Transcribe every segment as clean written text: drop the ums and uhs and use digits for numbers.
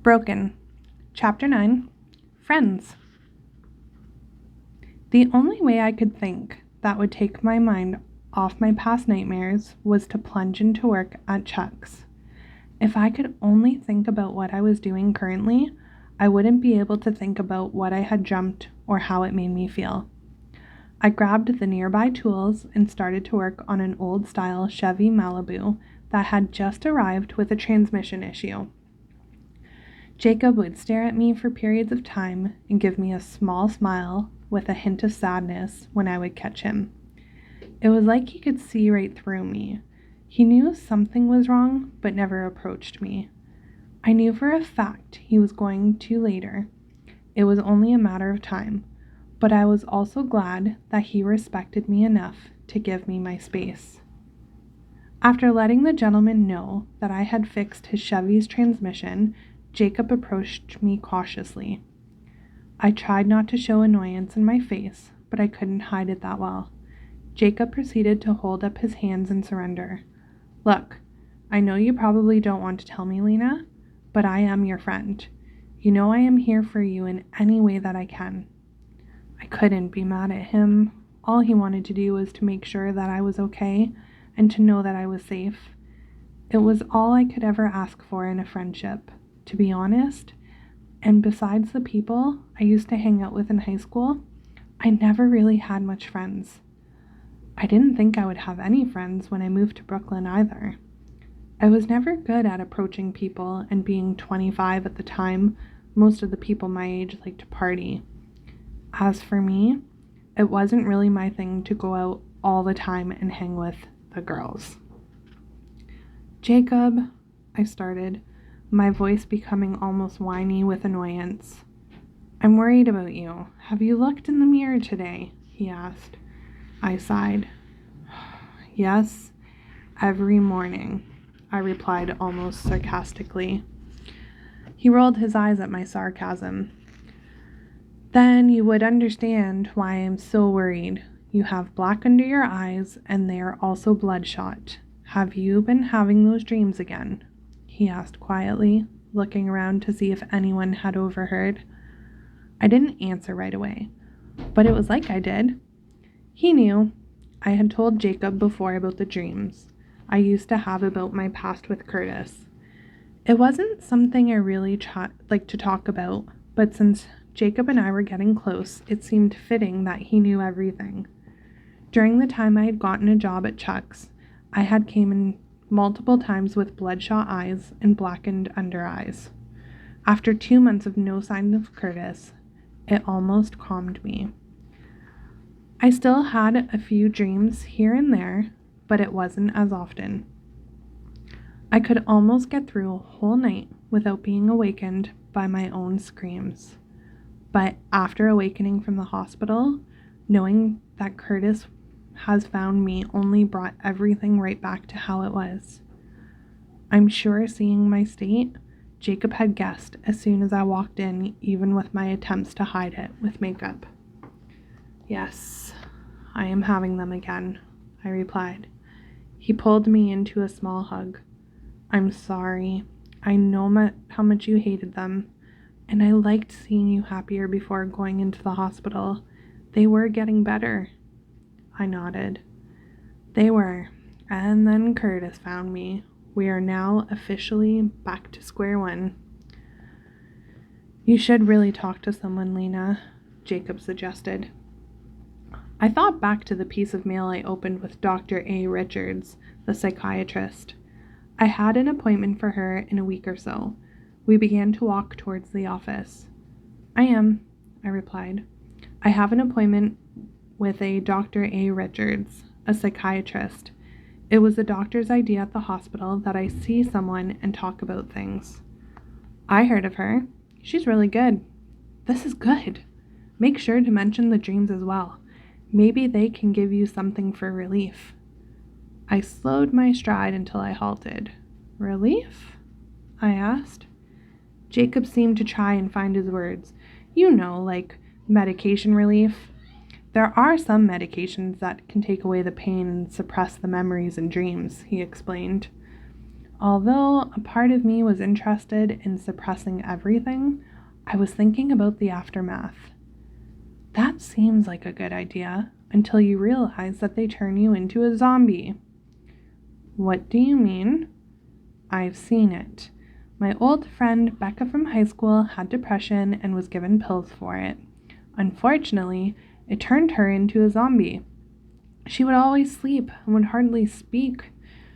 Broken. Chapter 9. Friends. The only way I could think that would take my mind off my past nightmares was to plunge into work at Chuck's. If I could only think about what I was doing currently, I wouldn't be able to think about what I had dreamt or how it made me feel. I grabbed the nearby tools and started to work on an old-style Chevy Malibu that had just arrived with a transmission issue. Jacob would stare at me for periods of time and give me a small smile with a hint of sadness when I would catch him. It was like he could see right through me. He knew something was wrong, but never approached me. I knew for a fact he was going to later. It was only a matter of time, but I was also glad that he respected me enough to give me my space. After letting the gentleman know that I had fixed his Chevy's transmission, Jacob approached me cautiously. I tried not to show annoyance in my face, but I couldn't hide it that well. Jacob proceeded to hold up his hands in surrender. Look, I know you probably don't want to tell me, Lena, but I am your friend. You know I am here for you in any way that I can. I couldn't be mad at him. All he wanted to do was to make sure that I was okay and to know that I was safe. It was all I could ever ask for in a friendship, to be honest. And besides the people I used to hang out with in high school, I never really had much friends. I didn't think I would have any friends when I moved to Brooklyn either. I was never good at approaching people, and being 25 at the time, most of the people my age liked to party. As for me, it wasn't really my thing to go out all the time and hang with the girls. Jacob, I started, my voice becoming almost whiny with annoyance. I'm worried about you. Have you looked in the mirror today? He asked. I sighed. Yes, every morning, I replied almost sarcastically. He rolled his eyes at my sarcasm. Then you would understand why I am so worried. You have black under your eyes, and they are also bloodshot. Have you been having those dreams again? He asked quietly, looking around to see if anyone had overheard. I didn't answer right away, but it was like I did. He knew. I had told Jacob before about the dreams I used to have about my past with Curtis. It wasn't something I really liked to talk about, but since Jacob and I were getting close, it seemed fitting that he knew everything. During the time I had gotten a job at Chuck's, I had came in multiple times with bloodshot eyes and blackened under eyes. After 2 months of no sign of Curtis, it almost calmed me. I still had a few dreams here and there, but it wasn't as often. I could almost get through a whole night without being awakened by my own screams. But after awakening from the hospital, knowing that Curtis has found me only brought everything right back to how it was. I'm sure seeing my state, Jacob had guessed as soon as I walked in, even with my attempts to hide it with makeup. Yes, I am having them again, I replied. He pulled me into a small hug. I'm sorry. I know how much you hated them, and I liked seeing you happier before going into the hospital. They were getting better. I nodded. They were, and then Curtis found me. We are now officially back to square one. You should really talk to someone, Lena, Jacob suggested. I thought back to the piece of mail I opened with Dr. A. Richards, the psychiatrist. I had an appointment for her in a week or so. We began to walk towards the office. I replied. I have an appointment with a Dr. A. Richards, a psychiatrist. It was the doctor's idea at the hospital that I see someone and talk about things. I heard of her. She's really good. This is good. Make sure to mention the dreams as well. Maybe they can give you something for relief. I slowed my stride until I halted. Relief? I asked. Jacob seemed to try and find his words. You know, like medication relief. There are some medications that can take away the pain and suppress the memories and dreams, he explained. Although a part of me was interested in suppressing everything, I was thinking about the aftermath. That seems like a good idea until you realize that they turn you into a zombie. What do you mean? I've seen it. My old friend Becca from high school had depression and was given pills for it. Unfortunately, it turned her into a zombie. She would always sleep and would hardly speak.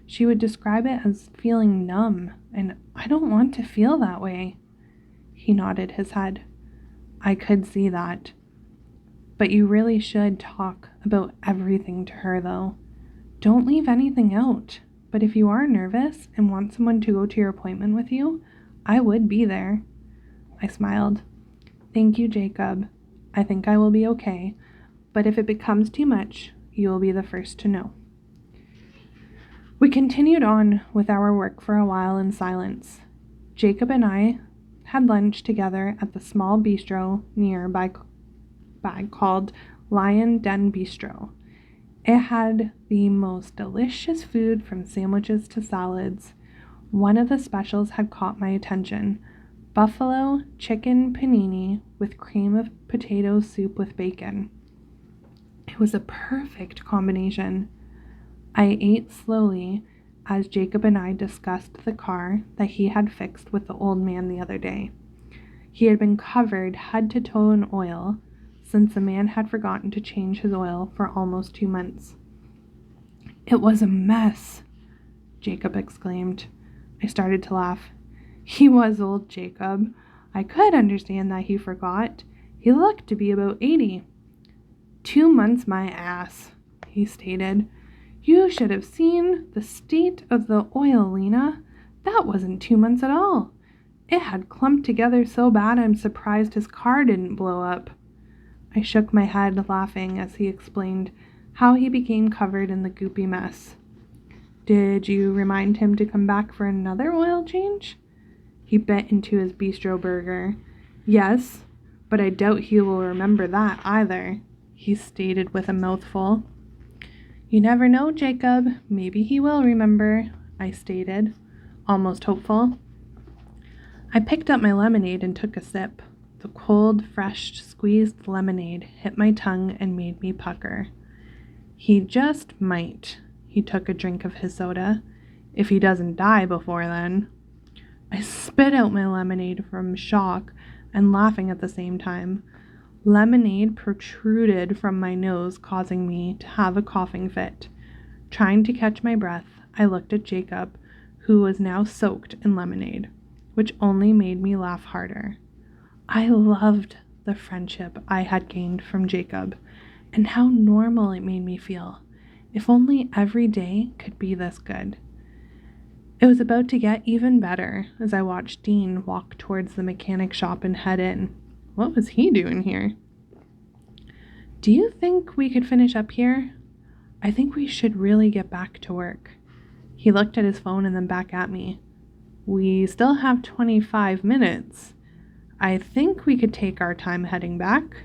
She would describe it as feeling numb, and I don't want to feel that way. He nodded his head. I could see that. But you really should talk about everything to her, though. Don't leave anything out. But if you are nervous and want someone to go to your appointment with you, I would be there. I smiled. Thank you, Jacob. I think I will be okay. But if it becomes too much, you will be the first to know. We continued on with our work for a while in silence. Jacob and I had lunch together at the small bistro nearby called Lion Den Bistro. It had the most delicious food from sandwiches to salads. One of the specials had caught my attention. Buffalo chicken panini with cream of potato soup with bacon. It was a perfect combination. I ate slowly as Jacob and I discussed the car that he had fixed with the old man the other day. He had been covered head to toe in oil since the man had forgotten to change his oil for almost 2 months. It was a mess, Jacob exclaimed. I started to laugh. He was old, Jacob. I could understand that he forgot. He looked to be about 80. 2 months my ass, he stated. You should have seen the state of the oil, Lena. That wasn't 2 months at all. It had clumped together so bad I'm surprised his car didn't blow up. I shook my head, laughing as he explained how he became covered in the goopy mess. Did you remind him to come back for another oil change? He bit into his bistro burger. Yes, but I doubt he will remember that either, he stated with a mouthful. You never know, Jacob. Maybe he will remember, I stated, almost hopeful. I picked up my lemonade and took a sip. The cold, fresh, squeezed lemonade hit my tongue and made me pucker. He just might. He took a drink of his soda. If he doesn't die before then. I spit out my lemonade from shock and laughing at the same time. Lemonade protruded from my nose, causing me to have a coughing fit. Trying to catch my breath, I looked at Jacob, who was now soaked in lemonade, which only made me laugh harder. I loved the friendship I had gained from Jacob, and how normal it made me feel. If only every day could be this good. It was about to get even better as I watched Dean walk towards the mechanic shop and head in. What was he doing here? Do you think we could finish up here? I think we should really get back to work. He looked at his phone and then back at me. We still have 25 minutes. I think we could take our time heading back.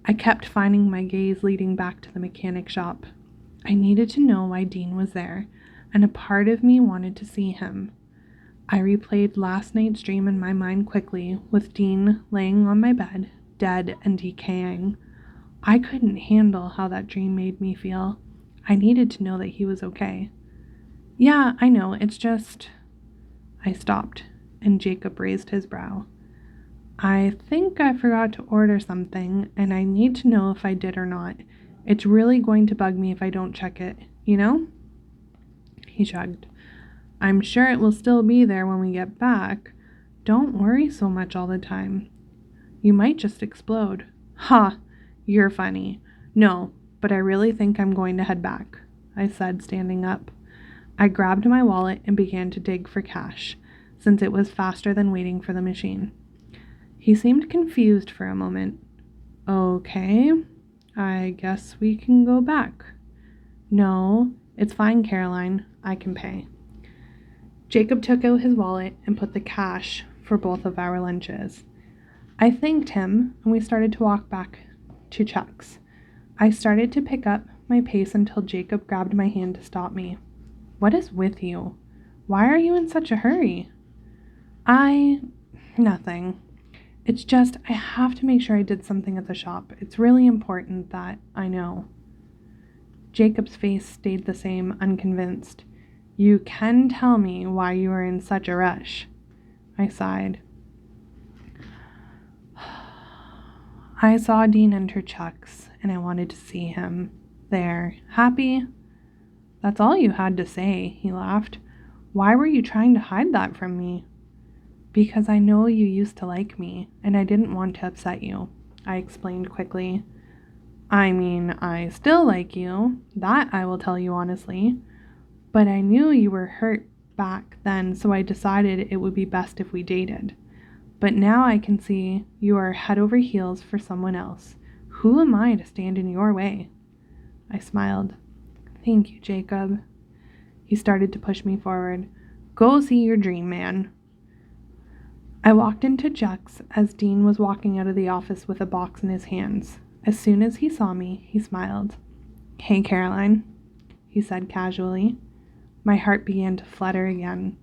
I kept finding my gaze leading back to the mechanic shop. I needed to know why Dean was there, and a part of me wanted to see him. I replayed last night's dream in my mind quickly, with Dean laying on my bed, dead and decaying. I couldn't handle how that dream made me feel. I needed to know that he was okay. Yeah, I know, it's just... I stopped, and Jacob raised his brow. I think I forgot to order something, and I need to know if I did or not. It's really going to bug me if I don't check it, you know? He shrugged. I'm sure it will still be there when we get back. Don't worry so much all the time. You might just explode. Ha! You're funny. No, but I really think I'm going to head back, I said, standing up. I grabbed my wallet and began to dig for cash, since it was faster than waiting for the machine. He seemed confused for a moment. Okay, I guess we can go back. No, it's fine, Caroline. I can pay. Jacob took out his wallet and put the cash for both of our lunches. I thanked him, and we started to walk back to Chuck's. I started to pick up my pace until Jacob grabbed my hand to stop me. What is with you? Why are you in such a hurry? Nothing. It's just I have to make sure I did something at the shop. It's really important that I know. Jacob's face stayed the same, unconvinced. You can tell me why you are in such a rush. I sighed. I saw Dean enter Chuck's, and I wanted to see him. There, happy? That's all you had to say, he laughed. Why were you trying to hide that from me? Because I know you used to like me, and I didn't want to upset you, I explained quickly. I mean, I still like you, that I will tell you honestly, but I knew you were hurt back then, so I decided it would be best if we dated. But now I can see you are head over heels for someone else. Who am I to stand in your way? I smiled. Thank you, Jacob. He started to push me forward. Go see your dream man. I walked into Chuck's as Dean was walking out of the office with a box in his hands. As soon as he saw me, he smiled. Hey, Caroline, he said casually. My heart began to flutter again.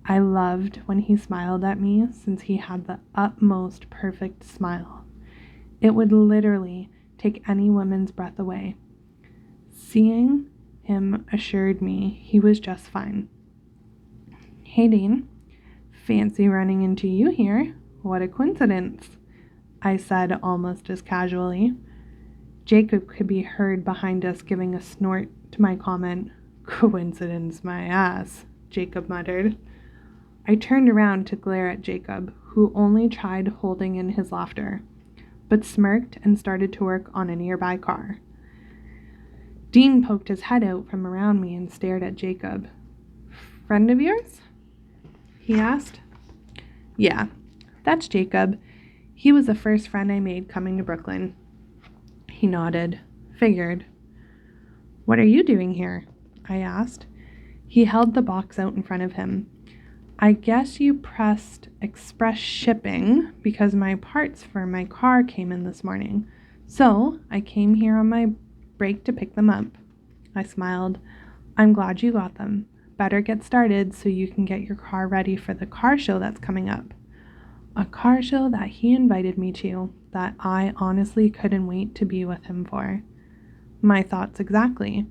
I loved when he smiled at me since he had the utmost perfect smile. It would literally take any woman's breath away. Seeing him assured me he was just fine. Hey, Dean. Fancy running into you here. What a coincidence, I said almost as casually. Jacob could be heard behind us giving a snort to my comment. Coincidence, my ass, Jacob muttered. I turned around to glare at Jacob, who only tried holding in his laughter, but smirked and started to work on a nearby car. Dean poked his head out from around me and stared at Jacob. Friend of yours? He asked. Yeah, that's Jacob. He was the first friend I made coming to Brooklyn. He nodded. Figured. What are you doing here? I asked. He held the box out in front of him. I guess you pressed express shipping because my parts for my car came in this morning. So I came here on my break to pick them up. I smiled. I'm glad you got them. Better get started so you can get your car ready for the car show that's coming up. A car show that he invited me to that I honestly couldn't wait to be with him for. My thoughts exactly.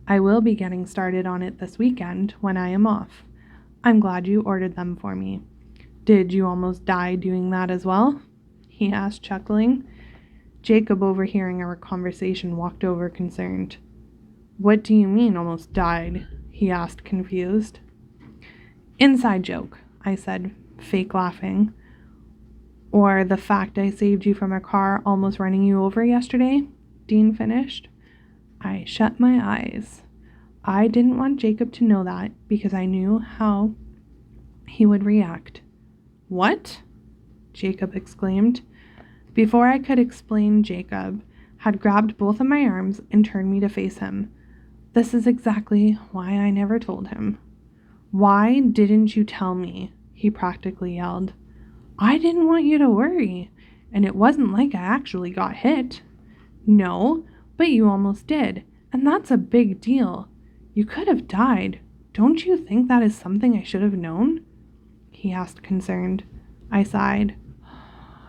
I will be getting started on it this weekend when I am off. I'm glad you ordered them for me. Did you almost die doing that as well? He asked, chuckling. Jacob, overhearing our conversation, walked over concerned. What do you mean, almost died? He asked, confused. Inside joke, I said, fake laughing. Or the fact I saved you from a car almost running you over yesterday? Dean finished. I shut my eyes. I didn't want Jacob to know that because I knew how he would react. What? Jacob exclaimed. Before I could explain, Jacob had grabbed both of my arms and turned me to face him. This is exactly why I never told him. Why didn't you tell me? He practically yelled. I didn't want you to worry, and it wasn't like I actually got hit. No, but you almost did, and that's a big deal. You could have died. Don't you think that is something I should have known? He asked, concerned. I sighed.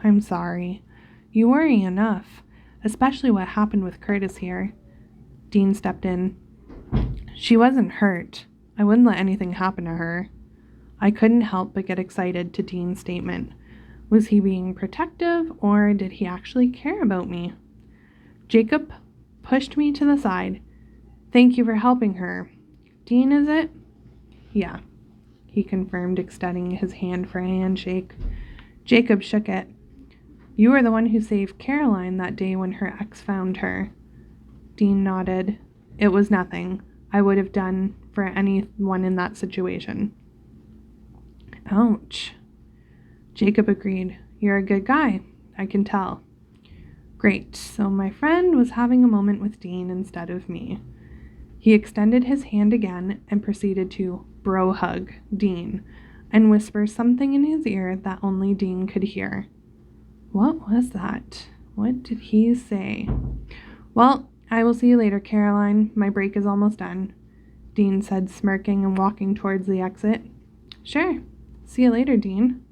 I'm sorry. You worry enough, especially what happened with Curtis here. Dean stepped in. She wasn't hurt. I wouldn't let anything happen to her. I couldn't help but get excited to Dean's statement. Was he being protective, or did he actually care about me? Jacob pushed me to the side. Thank you for helping her. Dean, is it? Yeah, he confirmed, extending his hand for a handshake. Jacob shook it. You were the one who saved Caroline that day when her ex found her. Dean nodded. It was nothing I would have done for anyone in that situation. Ouch. Jacob agreed. You're a good guy, I can tell. Great, so my friend was having a moment with Dean instead of me. He extended his hand again and proceeded to bro hug Dean and whisper something in his ear that only Dean could hear. What was that? What did he say? Well, I will see you later, Caroline. My break is almost done. Dean said, smirking and walking towards the exit. Sure. See you later, Dean.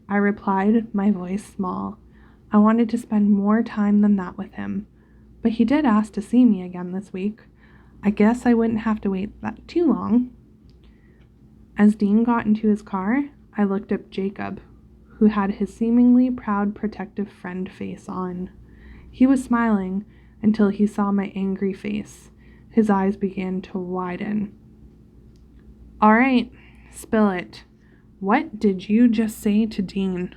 I replied, my voice small. I wanted to spend more time than that with him, but he did ask to see me again this week. I guess I wouldn't have to wait that too long. As Dean got into his car, I looked at Jacob, who had his seemingly proud, protective friend face on. He was smiling until he saw my angry face. His eyes began to widen. All right, spill it. What did you just say to Dean?